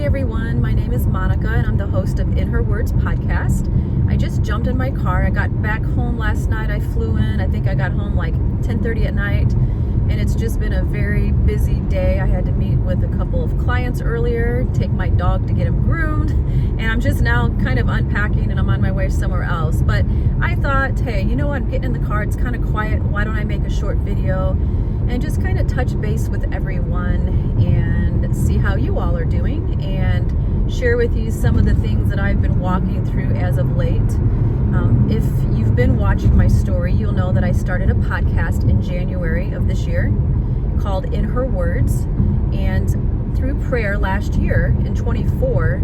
everyone, my name is Monica and I'm the host of In Her Words podcast. I just jumped in my car. I got back home last night. I flew in. I think I got home like 10:30 at night, and it's just been a very busy day. I had to meet with a couple of clients earlier, take my dog to get him groomed, and I'm just now kind of unpacking and I'm on my way somewhere else. But I thought, hey, you know what, I'm getting in the car, it's kind of quiet, why don't I make a short video and just kind of touch base with everyone and see how you all are doing and share with you some of the things that I've been walking through as of late. If you've been watching my story, you'll know that I started a podcast in January of this year called In Her Words, and through prayer last year in 24,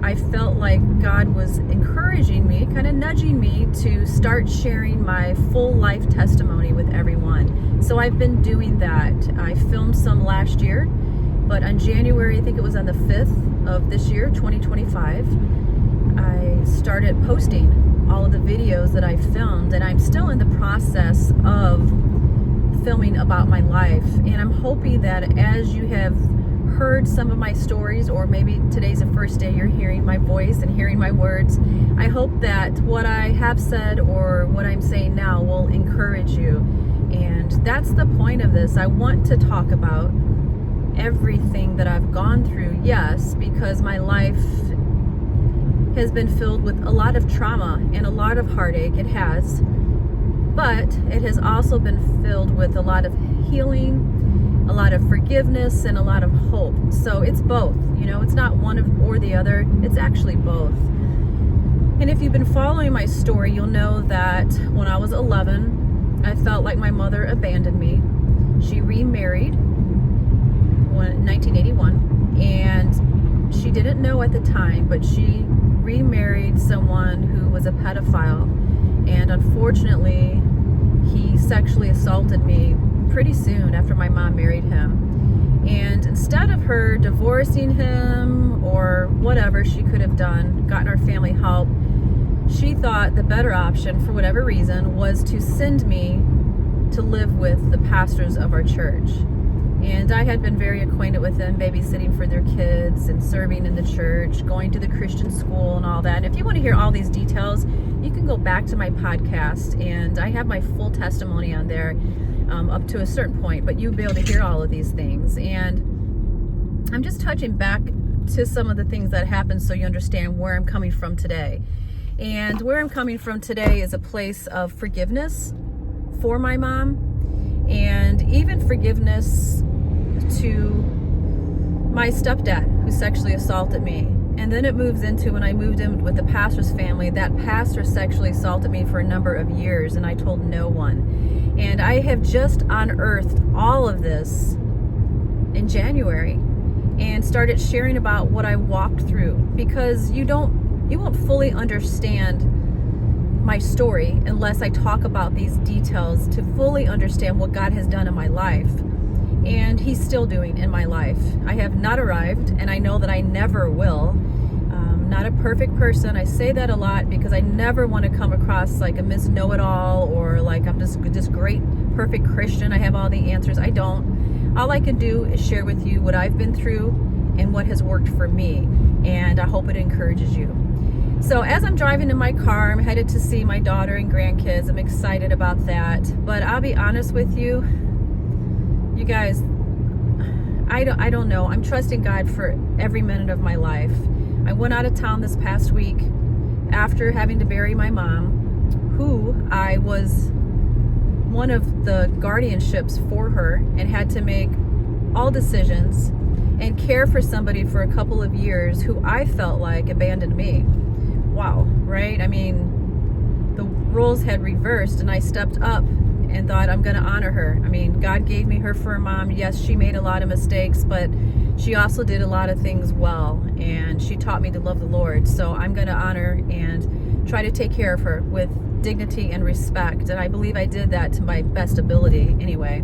I felt like God was encouraging me, kind of nudging me to start sharing my full life testimony with everyone. So I've been doing that. I filmed some last year, but on January, I think it was on the 5th of this year, 2025, I started posting all of the videos that I filmed, and I'm still in the process of filming about my life. And I'm hoping that as you have heard some of my stories, or maybe today's the first day you're hearing my voice and hearing my words, I hope that what I have said or what I'm saying now will encourage you. And that's the point of this. I want to talk about everything that I've gone through, yes, because my life has been filled with a lot of trauma and a lot of heartache. It has, but it has also been filled with a lot of healing, a lot of forgiveness, and a lot of hope. So it's both, you know, it's not one or the other, it's actually both. And if you've been following my story, you'll know that when I was 11, I felt like my mother abandoned me. She remarried in 1981, and she didn't know at the time, but she remarried someone who was a pedophile, and unfortunately he sexually assaulted me pretty soon after my mom married him. And instead of her divorcing him or whatever she could have done, gotten our family help, she thought the better option, for whatever reason, was to send me to live with the pastors of our church. And I had been very acquainted with them, babysitting for their kids and serving in the church, going to the Christian school and all that. And if you want to hear all these details, you can go back to my podcast, and I have my full testimony on there up to a certain point, but you'll be able to hear all of these things. And I'm just touching back to some of the things that happened so you understand where I'm coming from today. And where I'm coming from today is a place of forgiveness for my mom, and even forgiveness to my stepdad who sexually assaulted me. And then it moves into when I moved in with the pastor's family, that pastor sexually assaulted me for a number of years, and I told no one. And I have just unearthed all of this in January and started sharing about what I walked through, because you won't fully understand my story unless I talk about these details to fully understand what God has done in my life, and He's still doing in my life. I have not arrived, and I know that I never will. Not a perfect person. I say that a lot because I never want to come across like a Miss Know-It-All, or like I'm just this great, perfect Christian. I have all the answers. I don't. All I can do is share with you what I've been through and what has worked for me, and I hope it encourages you. So as I'm driving in my car, I'm headed to see my daughter and grandkids. I'm excited about that. But I'll be honest with you, you guys, I don't know. I'm trusting God for every minute of my life. I went out of town this past week after having to bury my mom, who I was one of the guardianships for her and had to make all decisions and care for somebody for a couple of years who I felt like abandoned me. Wow, right? I mean, the roles had reversed, and I stepped up and thought, I'm going to honor her. I mean, God gave me her for a mom. Yes, she made a lot of mistakes, but she also did a lot of things well, and she taught me to love the Lord. So I'm going to honor and try to take care of her with dignity and respect, and I believe I did that to my best ability anyway.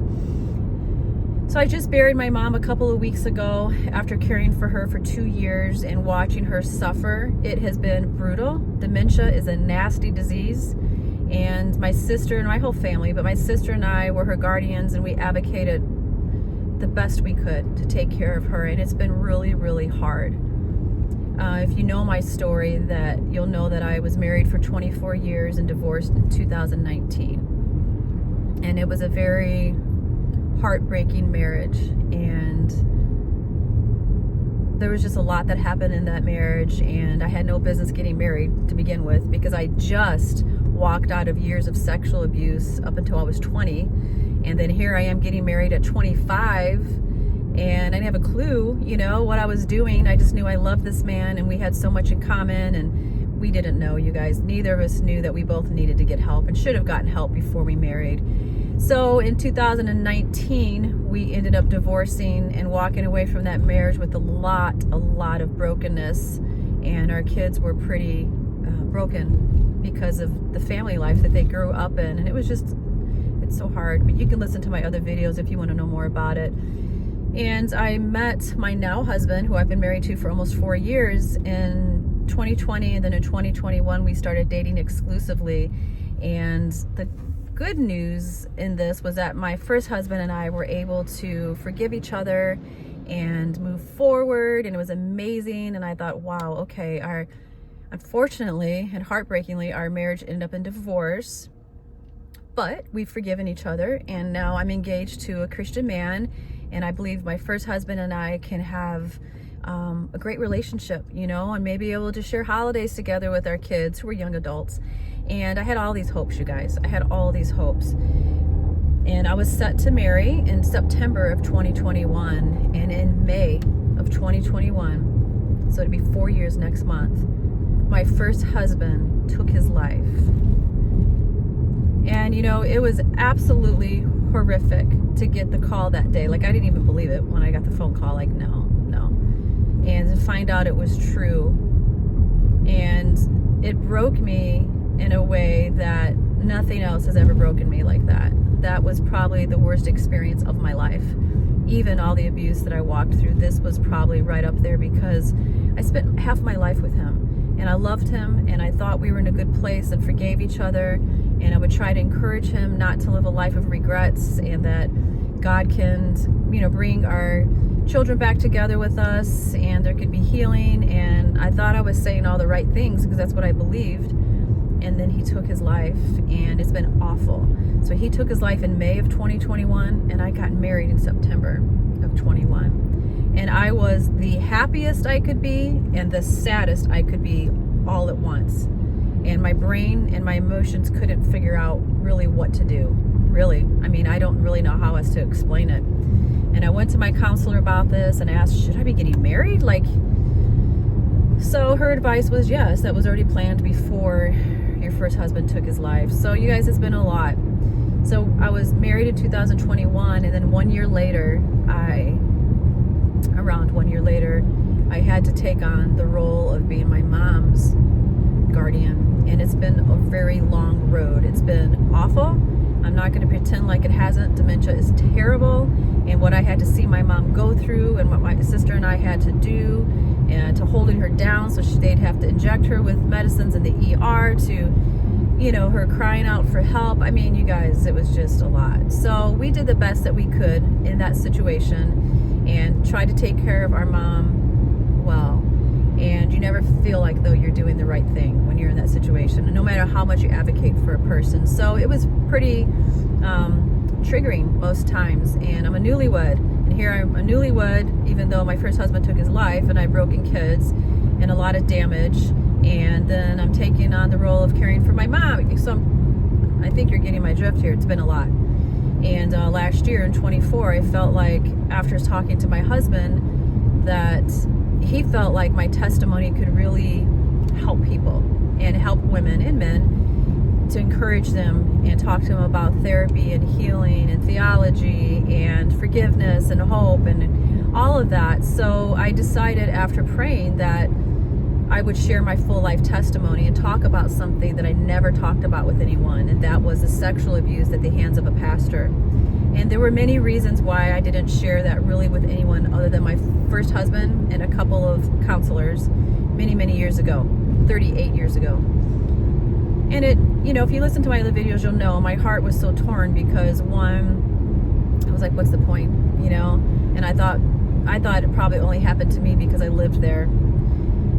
So I just buried my mom a couple of weeks ago after caring for her for 2 years and watching her suffer. It has been brutal. Dementia is a nasty disease, and my sister and my whole family, but my sister and I were her guardians, and we advocated the best we could to take care of her, and it's been really, really hard. If you know my story, that you'll know that I was married for 24 years and divorced in 2019. And it was a very heartbreaking marriage. And there was just a lot that happened in that marriage. And I had no business getting married to begin with, because I just walked out of years of sexual abuse up until I was 20. And then here I am getting married at 25. And I didn't have a clue, what I was doing. I just knew I loved this man, and we had so much in common, and we didn't know, you guys. Neither of us knew that we both needed to get help and should have gotten help before we married. So in 2019, we ended up divorcing and walking away from that marriage with a lot of brokenness. And our kids were pretty broken because of the family life that they grew up in. And it's so hard. But you can listen to my other videos if you want to know more about it. And I met my now husband, who I've been married to for almost 4 years, in 2020. And then in 2021, we started dating exclusively. And the good news in this was that my first husband and I were able to forgive each other and move forward. And it was amazing. And I thought, wow, okay, unfortunately and heartbreakingly, our marriage ended up in divorce. But we've forgiven each other. And now I'm engaged to a Christian man. And I believe my first husband and I can have a great relationship, and maybe able to share holidays together with our kids who are young adults. And I had all these hopes, you guys. I had all these hopes. And I was set to marry in September of 2021. And in May of 2021, so it'd be 4 years next month, my first husband took his life. And, it was absolutely horrific to get the call that day. Like, I didn't even believe it when I got the phone call. Like, no. And to find out it was true. And it broke me in a way that nothing else has ever broken me like that. That was probably the worst experience of my life. Even all the abuse that I walked through, this was probably right up there, because I spent half my life with him. And I loved him, and I thought we were in a good place and forgave each other. And I would try to encourage him not to live a life of regrets, and that God can, bring our children back together with us, and there could be healing. And I thought I was saying all the right things, because that's what I believed. And then he took his life, and it's been awful. So he took his life in May of 2021, and I got married in September of 21. And I was the happiest I could be and the saddest I could be all at once. And my brain and my emotions couldn't figure out really what to do. Really. I don't really know how else to explain it. And I went to my counselor about this and asked, should I be getting married? So her advice was, yes, that was already planned before your first husband took his life. So you guys, it's been a lot. So I was married in 2021, and then around 1 year later, I had to take on the role of being my mom's guardian. And it's been a very long road. It's been awful. I'm not going to pretend like it hasn't. Dementia is terrible. And what I had to see my mom go through, and what my sister and I had to do, and to holding her down, so they'd have to inject her with medicines in the ER, to, her crying out for help. You guys, it was just a lot. So we did the best that we could in that situation and tried to take care of our mom well. And you never feel like, though, you're doing the right thing when you're in that situation, no matter how much you advocate for a person. So it was pretty triggering most times. And I'm a newlywed. And here I'm a newlywed, even though my first husband took his life, and I had broken kids and a lot of damage. And then I'm taking on the role of caring for my mom. So I think you're getting my drift here. It's been a lot. And last year in 24, I felt like, after talking to my husband, that he felt like my testimony could really help people and help women and men, to encourage them and talk to them about therapy and healing and theology and forgiveness and hope and all of that. So I decided, after praying, that I would share my full life testimony and talk about something that I never talked about with anyone, and that was the sexual abuse at the hands of a pastor. And there were many reasons why I didn't share that really with anyone other than my first husband and a couple of counselors many years ago, 38 years ago. And it, if you listen to my other videos, you'll know my heart was so torn, because one, I was like, what's the point, And I thought it probably only happened to me because I lived there.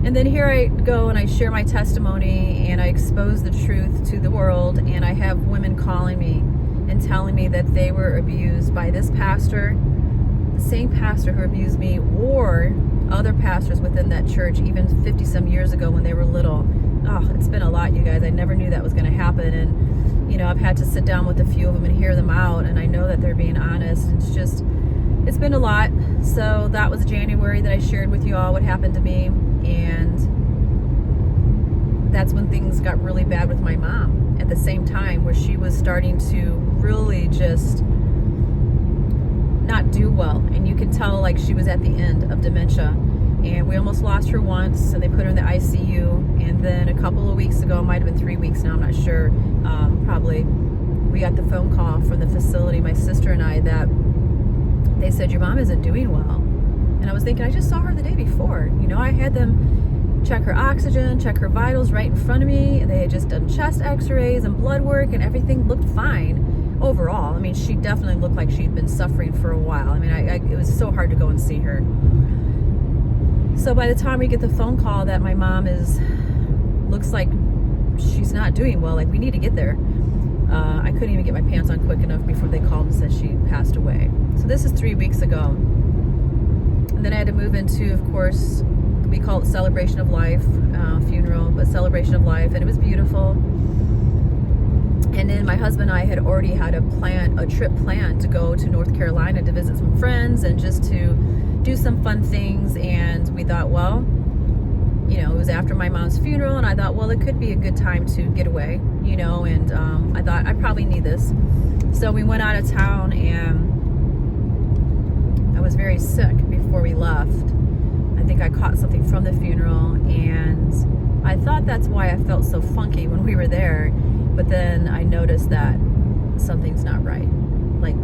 And then here I go and I share my testimony and I expose the truth to the world, and I have women calling me and telling me that they were abused by this pastor, the same pastor who abused me, or other pastors within that church, even 50 some years ago when they were little. Oh, it's been a lot, you guys. I never knew that was going to happen. And, you know, I've had to sit down with a few of them and hear them out, and I know that they're being honest. It's been a lot. So that was January that I shared with you all what happened to me. And that's when things got really bad with my mom at the same time, where she was starting to really just not do well. And you could tell like she was at the end of dementia. And we almost lost her once, and they put her in the ICU. And then a couple of weeks ago, it might have been 3 weeks now, I'm not sure, probably, we got the phone call from the facility, my sister and I, that they said, your mom isn't doing well. And I was thinking, I just saw her the day before. You know, I had them check her oxygen, check her vitals right in front of me. And they had just done chest x-rays and blood work, and everything looked fine overall. I mean, she definitely looked like she'd been suffering for a while. I mean, it was so hard to go and see her. So by the time we get the phone call that my mom looks like she's not doing well, like we need to get there. I couldn't even get my pants on quick enough before they called and said she passed away. So this is 3 weeks ago. And then I had to move into, of course, we call it celebration of life, funeral, but celebration of life. And it was beautiful. And then my husband and I had already had a trip planned to go to North Carolina to visit some friends and just to do some fun things. And we thought, well, you know, it was after my mom's funeral, and I thought, well, it could be a good time to get away, you know, and I thought I probably need this. So we went out of town, and I was very sick before we left. I think I caught something from the funeral, and I thought that's why I felt so funky when we were there. But then I noticed that something's not right. Like,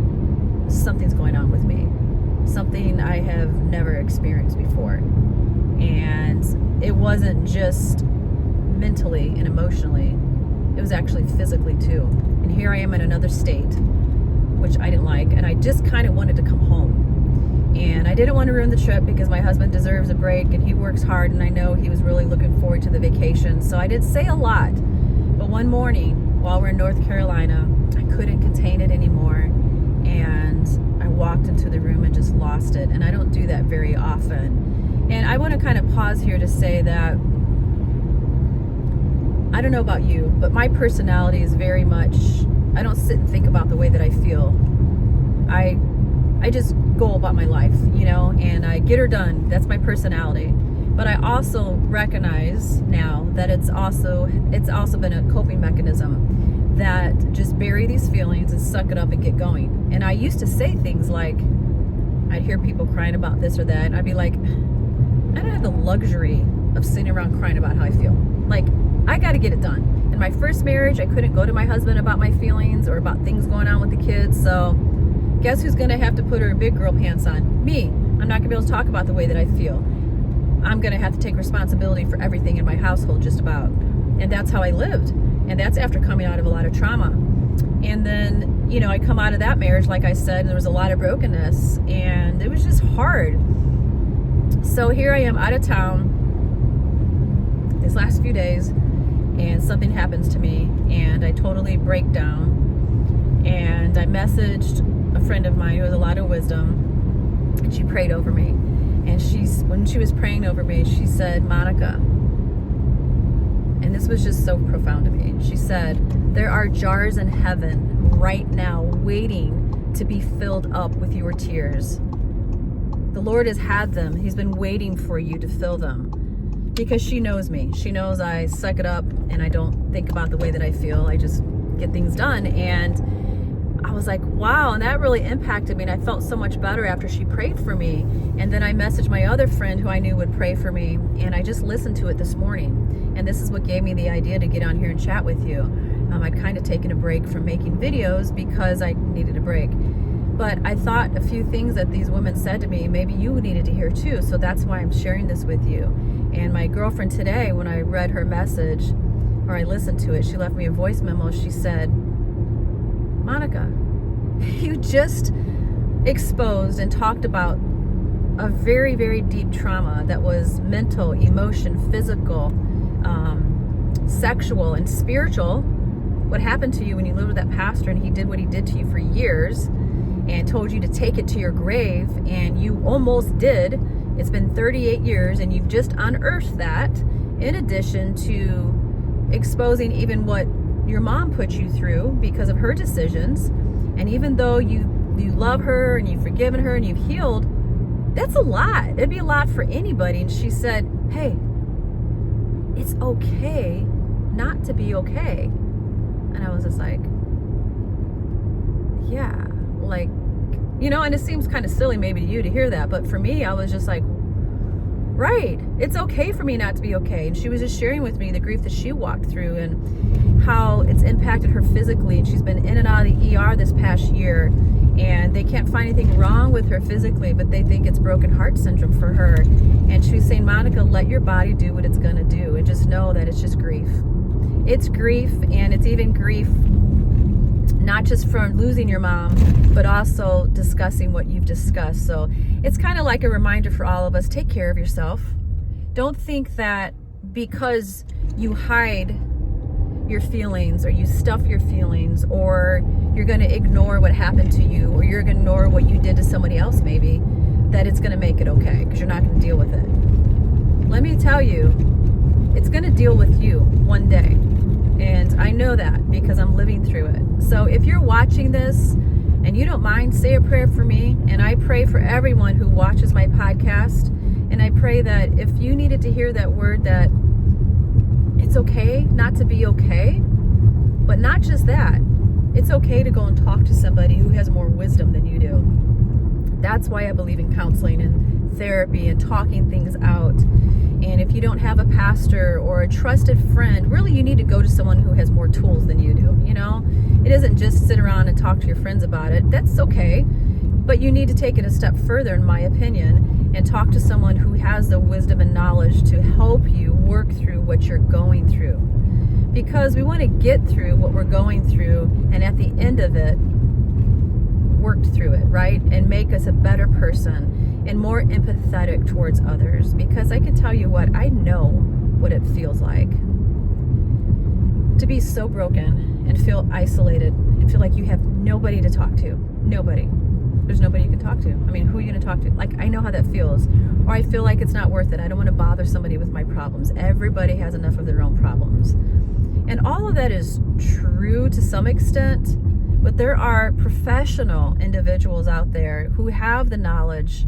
something's going on with me. Something I have never experienced before. And it wasn't just mentally and emotionally, it was actually physically too. And here I am in another state, which I didn't like, and I just kind of wanted to come home. And I didn't want to ruin the trip because my husband deserves a break and he works hard, and I know he was really looking forward to the vacation. So I didn't say a lot. But one morning, while we're in North Carolina, I couldn't contain it anymore. And I walked into the room and just lost it. And I don't do that very often. And I want to kind of pause here to say that I don't know about you, but my personality is very much, I don't sit and think about the way that I feel. I just go about my life, you know, and I get her done. That's my personality. But I also recognize now that it's also been a coping mechanism, that just bury these feelings and suck it up and get going. And I used to say things like, I'd hear people crying about this or that, and I'd be like, I don't have the luxury of sitting around crying about how I feel. Like, I got to get it done. In my first marriage, I couldn't go to my husband about my feelings or about things going on with the kids. So guess who's going to have to put her big girl pants on? Me. I'm not going to be able to talk about the way that I feel. I'm going to have to take responsibility for everything in my household, just about. And that's how I lived. And that's after coming out of a lot of trauma. And then, you know, I come out of that marriage, like I said, and there was a lot of brokenness, and it was just hard. So here I am out of town these last few days, and something happens to me, and I totally break down. And I messaged a friend of mine who has a lot of wisdom, and she prayed over me. And when she was praying over me, she said, Monica, and this was just so profound to me. She said, there are jars in heaven right now waiting to be filled up with your tears. The Lord has had them. He's been waiting for you to fill them. Because she knows me. She knows I suck it up and I don't think about the way that I feel. I just get things done. And I was like, wow. And that really impacted me. And I felt so much better after she prayed for me. And then I messaged my other friend who I knew would pray for me. And I just listened to it this morning. And this is what gave me the idea to get on here and chat with you. I'd kind of taken a break from making videos because I needed a break. But I thought a few things that these women said to me, maybe you needed to hear too. So that's why I'm sharing this with you. And my girlfriend today, when I read her message, or I listened to it, she left me a voice memo. She said, Monica, you just exposed and talked about a very, very deep trauma that was mental, emotion, physical, sexual, and spiritual. What happened to you when you lived with that pastor and he did what he did to you for years and told you to take it to your grave, and you almost did. It's been 38 years and you've just unearthed that, in addition to exposing even what your mom put you through because of her decisions. And even though you love her and you've forgiven her and you've healed, that's a lot. It'd be a lot for anybody. And she said, hey, it's okay not to be okay. And I was just like, yeah, like, and it seems kind of silly maybe to you to hear that, but for me, I was just like, right, it's okay for me not to be okay. And she was just sharing with me the grief that she walked through and how it's impacted her physically. And she's been in and out of the ER this past year, and they can't find anything wrong with her physically, but they think it's broken heart syndrome for her. And she was saying, Monica, let your body do what it's going to do, and just know that it's just grief. It's grief, and it's even grief not just from losing your mom, but also discussing what you've discussed. So it's kind of like a reminder for all of us, take care of yourself. Don't think that because you hide your feelings or you stuff your feelings, or you're going to ignore what happened to you, or you're going to ignore what you did to somebody else maybe, that it's going to make it okay, because you're not going to deal with it. Let me tell you, it's going to deal with you one day. And I know that because I'm living through it. So if you're watching this and you don't mind, say a prayer for me. And I pray for everyone who watches my podcast. And I pray that if you needed to hear that word, that it's okay not to be okay. But not just that. It's okay to go and talk to somebody who has more wisdom than you do. That's why I believe in counseling and therapy and talking things out. And if you don't have a pastor or a trusted friend, really you need to go to someone who has more tools than you do. It isn't just sit around and talk to your friends about it. That's okay. But you need to take it a step further, in my opinion, and talk to someone who has the wisdom and knowledge to help you work through what you're going through. Because we want to get through what we're going through, and at the end of it, worked through it, right? And make us a better person and more empathetic towards others. Because I can tell you what, I know what it feels like to be so broken and feel isolated and feel like you have nobody to talk to. Nobody. There's nobody you can talk to. I mean, who are you going to talk to? Like, I know how that feels. Or I feel like it's not worth it. I don't want to bother somebody with my problems. Everybody has enough of their own problems. And all of that is true to some extent, but there are professional individuals out there who have the knowledge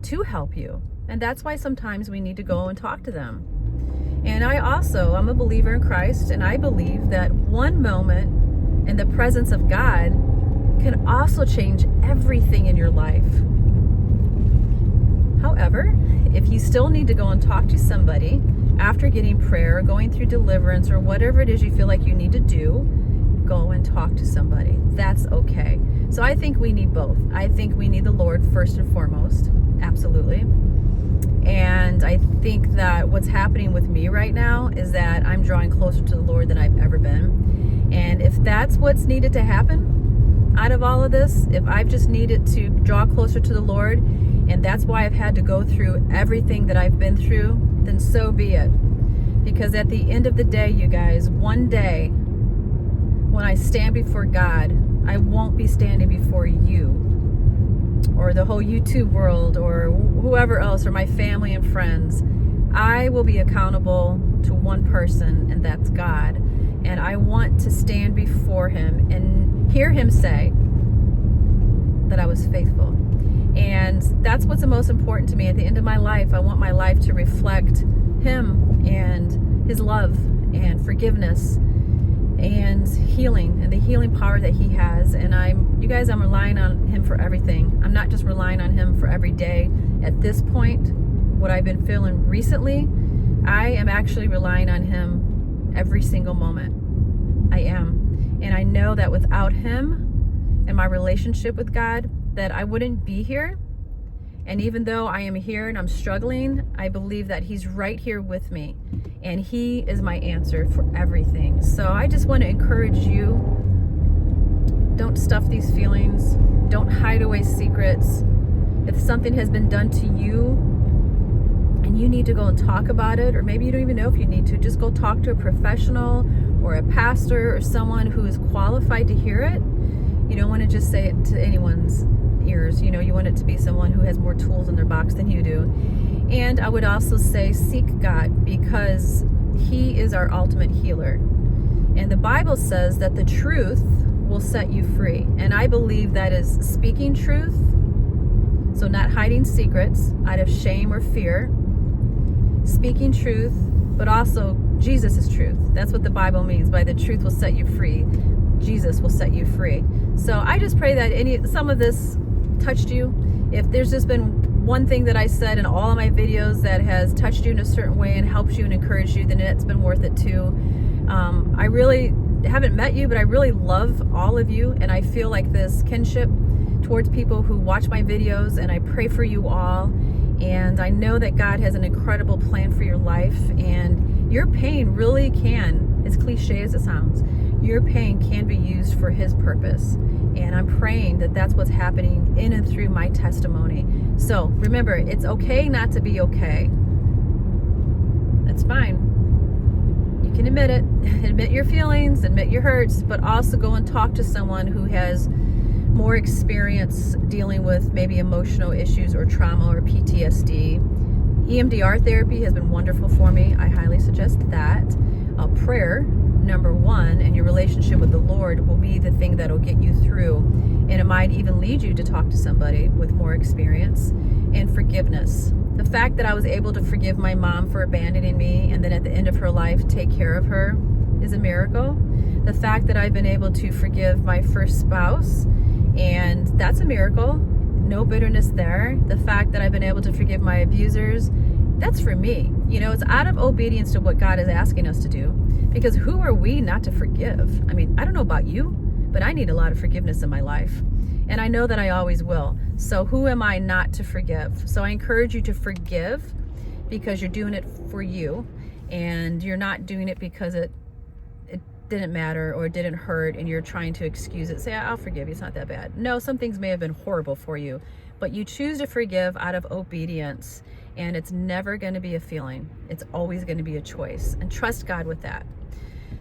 to help you. And that's why sometimes we need to go and talk to them. And I'm a believer in Christ, and I believe that one moment in the presence of God can also change everything in your life. However, if you still need to go and talk to somebody after getting prayer or going through deliverance or whatever it is you feel like you need to do, go and talk to somebody. That's okay. So I think we need both. I think we need the Lord first and foremost. Absolutely. And I think that what's happening with me right now is that I'm drawing closer to the Lord than I've ever been. And if that's what's needed to happen out of all of this, if I've just needed to draw closer to the Lord, and that's why I've had to go through everything that I've been through, then so be it. Because at the end of the day, you guys, one day when I stand before God, I won't be standing before you or the whole YouTube world or whoever else or my family and friends. I will be accountable to one person, and that's God. And I want to stand before him and hear him say that I was faithful. And that's what's the most important to me. At the end of my life, I want my life to reflect him and his love and forgiveness and healing and the healing power that he has. And I'm relying on him for everything. I'm not just relying on him for every day. At this point, what I've been feeling recently, I am actually relying on him every single moment. I am. And I know that without him and my relationship with God, that I wouldn't be here. And even though I am here and I'm struggling, I believe that he's right here with me. And he is my answer for everything. So I just want to encourage you, don't stuff these feelings. Don't hide away secrets. If something has been done to you and you need to go and talk about it, or maybe you don't even know if you need to, just go talk to a professional or a pastor or someone who is qualified to hear it. You don't want to just say it to anyone's ears. You want it to be someone who has more tools in their box than you do. And I would also say seek God, because He is our ultimate healer. And the Bible says that the truth will set you free. And I believe that is speaking truth, so not hiding secrets out of shame or fear. Speaking truth, but also Jesus is truth. That's what the Bible means by the truth will set you free. Jesus will set you free. So I just pray that some of this touched you. If there's just been one thing that I said in all of my videos that has touched you in a certain way and helped you and encouraged you, then it's been worth it too. I really haven't met you, but I really love all of you, and I feel like this kinship towards people who watch my videos, and I pray for you all. And I know that God has an incredible plan for your life, and your pain really can, as cliche as it sounds, your pain can be used for His purpose. And I'm praying that that's what's happening in and through my testimony. So remember, it's okay not to be okay. That's fine. You can admit it, admit your feelings, admit your hurts, but also go and talk to someone who has more experience dealing with maybe emotional issues or trauma or PTSD. EMDR therapy has been wonderful for me. I highly suggest that. Prayer, number one, and your relationship with the Lord will be the thing that will get you through. And it might even lead you to talk to somebody with more experience. And forgiveness. The fact that I was able to forgive my mom for abandoning me and then at the end of her life take care of her is a miracle. The fact that I've been able to forgive my first spouse, and that's a miracle. No bitterness there. The fact that I've been able to forgive my abusers, that's for me. It's out of obedience to what God is asking us to do. Because who are we not to forgive? I mean, I don't know about you, but I need a lot of forgiveness in my life. And I know that I always will. So who am I not to forgive? So I encourage you to forgive because you're doing it for you. And you're not doing it because it didn't matter or it didn't hurt and you're trying to excuse it. Say, I'll forgive you, it's not that bad. No, some things may have been horrible for you, but you choose to forgive out of obedience, and it's never going to be a feeling. It's always going to be a choice, and trust God with that.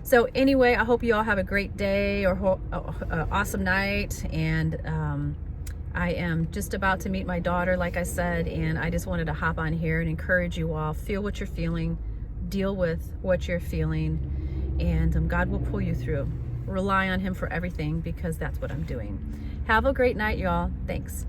So anyway, I hope you all have a great day or awesome night, and I am just about to meet my daughter, like I said, and I just wanted to hop on here and encourage you all. Feel what you're feeling, deal with what you're feeling, and God will pull you through. Rely on Him for everything, because that's what I'm doing. Have a great night, y'all. Thanks.